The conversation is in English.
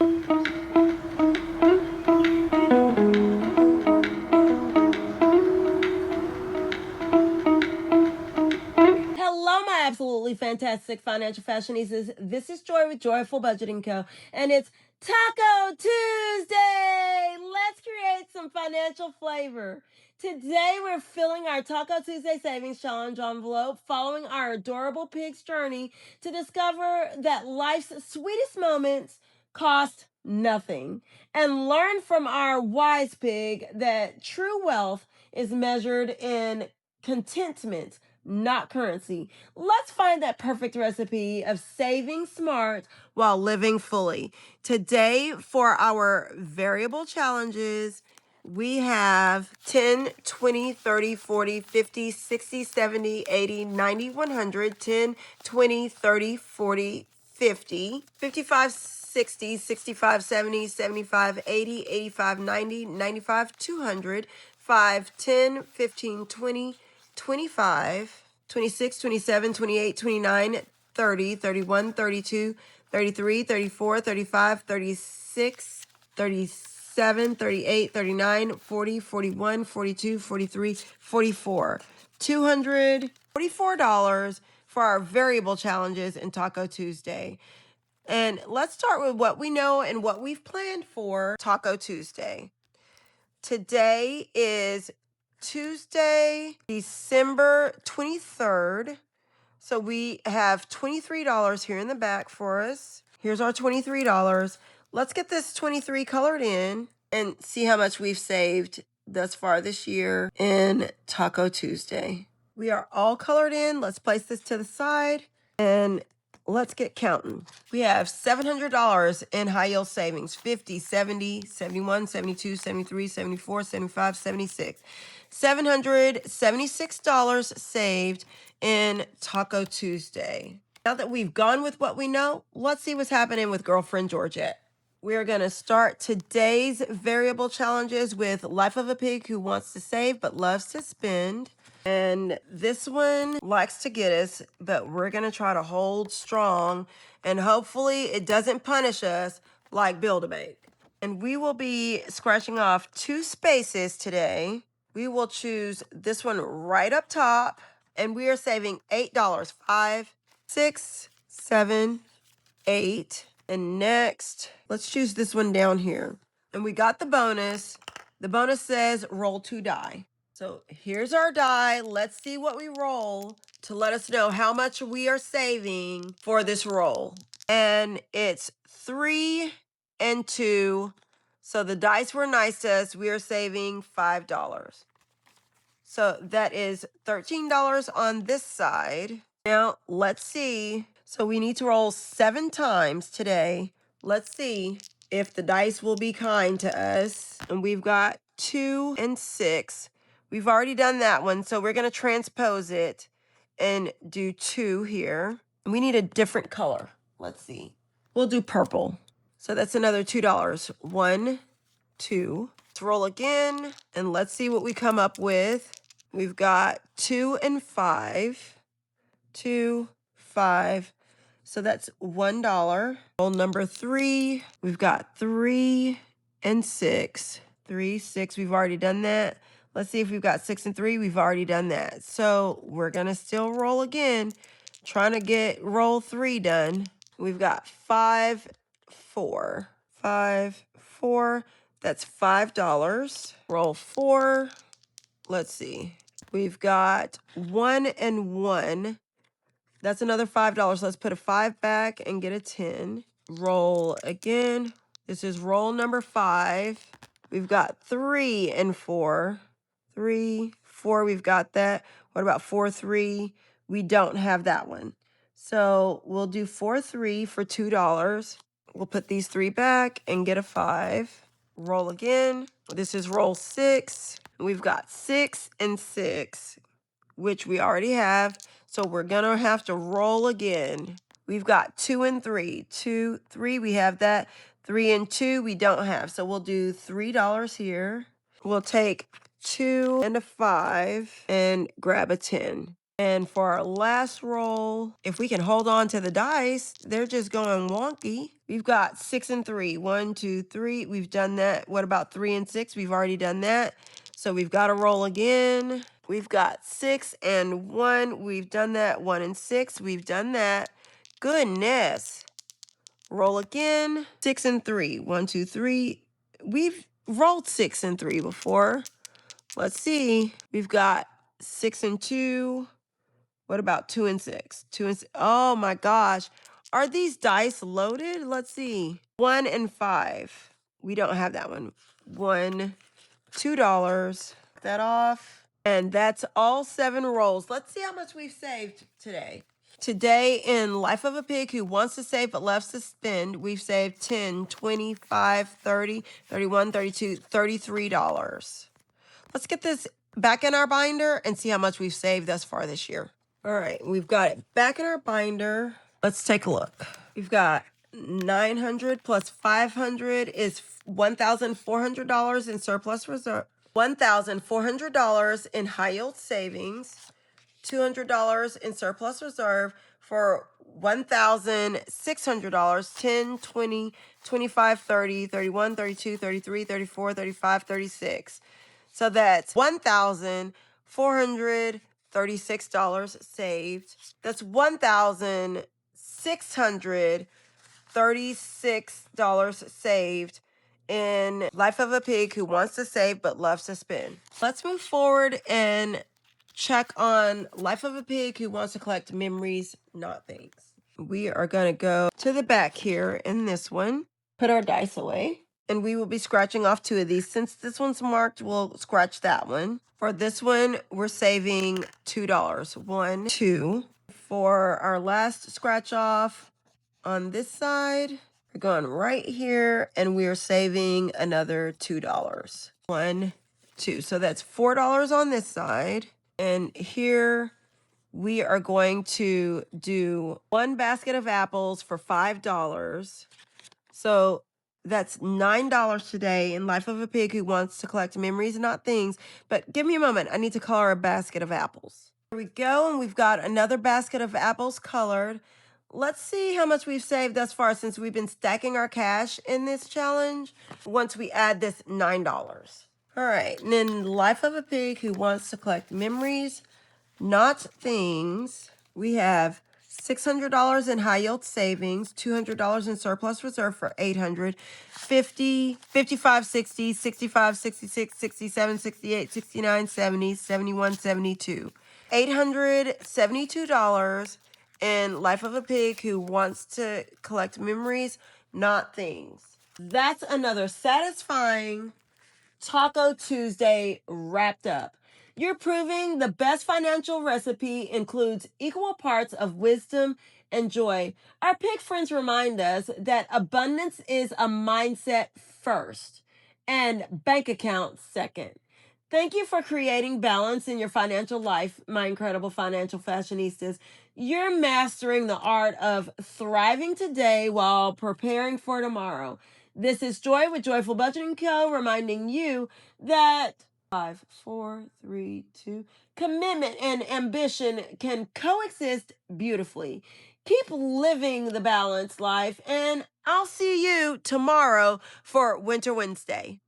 Hello, my absolutely fantastic financial fashionistas. This is Joy with Joyful Budgeting Co. And it's Taco Tuesday. Let's create some financial flavor. Today, we're filling our Taco Tuesday Savings Challenge envelope following our adorable pig's journey to discover that life's sweetest moments cost nothing and learn from our wise pig that true wealth is measured in contentment, not currency. Let's find that perfect recipe of saving smart while living fully. Today, for our variable challenges, we have 10, 20, 30, 40, 50, 60, 70, 80, 90, 100, 10, 20, 30, 40, 50, 55, 60, 65, 70, 75, 80, 85, 90, 95, 200, 5, 10, 15, 20, 25, 26, 27, 28, 29, 30, 31, 32, 33, 34, 35, 36, 37, 38, 39, 40, 41, 42, 43, 44. $244 for our variable challenges in Taco Tuesday. And let's start with what we know and what we've planned for Taco Tuesday. Today is Tuesday, December 23rd. So we have $23 here in the back for us. Here's our $23. Let's get this 23 colored in and see how much we've saved thus far this year in Taco Tuesday. We are all colored in. Let's place this to the side and let's get counting. We have $700 in high yield savings, 50, 70, 71, 72, 73, 74, 75, 76. $776 saved in Taco Tuesday. Now that we've gone with what we know, let's see what's happening with Girlfriend Georgette. We're going to start today's variable challenges with Life of a Pig Who Wants to Save but Loves to Spend. And this one likes to get us, but we're going to try to hold strong. And hopefully it doesn't punish us like Build-A-Bake. And we will be scratching off 2 spaces today. We will choose this one right up top. And we are saving $8. 5, 6, 7, 8. And next, let's choose this one down here. And we got the bonus. The bonus says roll 2 die. So here's our die. Let's see what we roll to let us know how much we are saving for this roll. And it's 3 and 2. So the dice were nice to us. We are saving $5. So that is $13 on this side. Now let's see. So we need to roll 7 times today. Let's see if the dice will be kind to us. And we've got 2 and 6. We've already done that one, so we're going to transpose it and do 2 here. And we need a different color. Let's see. We'll do purple. So that's another $2. 1, 2. Let's roll again, and let's see what we come up with. We've got 2 and 5. 2, 5. So that's $1. Roll number 3. We've got 3 and 6. 3, 6. We've already done that. Let's see if we've got 6 and 3. We've already done that. So we're going to still roll again, trying to get roll 3 done. We've got 5, 4. 5, 4. That's $5. Roll 4. Let's see. We've got 1 and 1. That's another $5. Let's put a 5 back and get a 10. Roll again. This is roll number 5. We've got 3 and 4. 3, 4, we've got that. What about 4, 3? We don't have that one. So we'll do 4, 3 for $2. We'll put these 3 back and get a 5. Roll again. This is roll 6. We've got 6 and 6, which we already have. So we're going to have to roll again. We've got 2 and 3. 2, 3, we have that. 3 and 2, we don't have. So we'll do $3 here. We'll take 2 and a 5 and grab a 10. And for our last roll, if we can hold on to the dice, they're just going wonky. We've got 6 and 3. 1, 2, 3. We've done that. What about 3 and 6? We've already done that. So we've got to roll again. We've got 6 and 1. We've done that. 1 and 6. We've done that. Goodness. Roll again. 6 and 3. 1, 2, 3. We've rolled 6 and 3 before. Let's see. We've got 6 and 2. What about 2 and 6? 2 and 6. Oh my gosh. Are these dice loaded? Let's see. 1 and 5. We don't have that one. $1, $2. That off. And that's all 7 rolls. Let's see how much we've saved today. Today in Life of a Pig Who Wants to Save but Loves to Spend, we've saved 10, 25, 30, 31, 32, $33. Let's get this back in our binder and see how much we've saved thus far this year. All right, we've got it back in our binder. Let's take a look. We've got 900 plus 500 is $1,400 in surplus reserve. $1,400 in high yield savings. $200 in surplus reserve for $1,600, 10, 20, 25, 30, 31, 32, 33, 34, 35, 36. So that's $1,436 saved. That's $1,636 saved in Life of a Pig Who Wants to Save but Loves to Spend. Let's move forward and check on Life of a Pig Who Wants to Collect Memories, Not Things. We are going to go to the back here in this one, put our dice away, and we will be scratching off 2 of these. Since this one's marked, we'll scratch that one. For this one, we're saving $2. 1, 2. For our last scratch off on this side, we're going right here, and we are saving another $2. 1, 2. So that's $4 on this side. And here we are going to do 1 basket of apples for $5. So that's $9 today in Life of a Pig Who Wants to Collect Memories, Not Things. But give me a moment. I need to color a basket of apples. Here we go. And we've got another basket of apples colored. Let's see how much we've saved thus far since we've been stacking our cash in this challenge once we add this $9. All right, and then Life of a Pig Who Wants to Collect Memories, Not Things. We have $600 in high yield savings, $200 in surplus reserve for $800, 50, 55, 60, 65, 66, 67, 68, 69, 70, 71, 72. $872 in Life of a Pig Who Wants to Collect Memories, Not Things. That's another satisfying Taco Tuesday wrapped up. You're proving the best financial recipe includes equal parts of wisdom and joy. Our pig friends remind us that abundance is a mindset first and bank account second. Thank you for creating balance in your financial life, my incredible financial fashionistas. You're mastering the art of thriving today while preparing for tomorrow. This is Joy with Joyful Budgeting Co. reminding you that 5, 4, 3, 2, commitment and ambition can coexist beautifully. Keep living the balanced life, and I'll see you tomorrow for Winter Wednesday.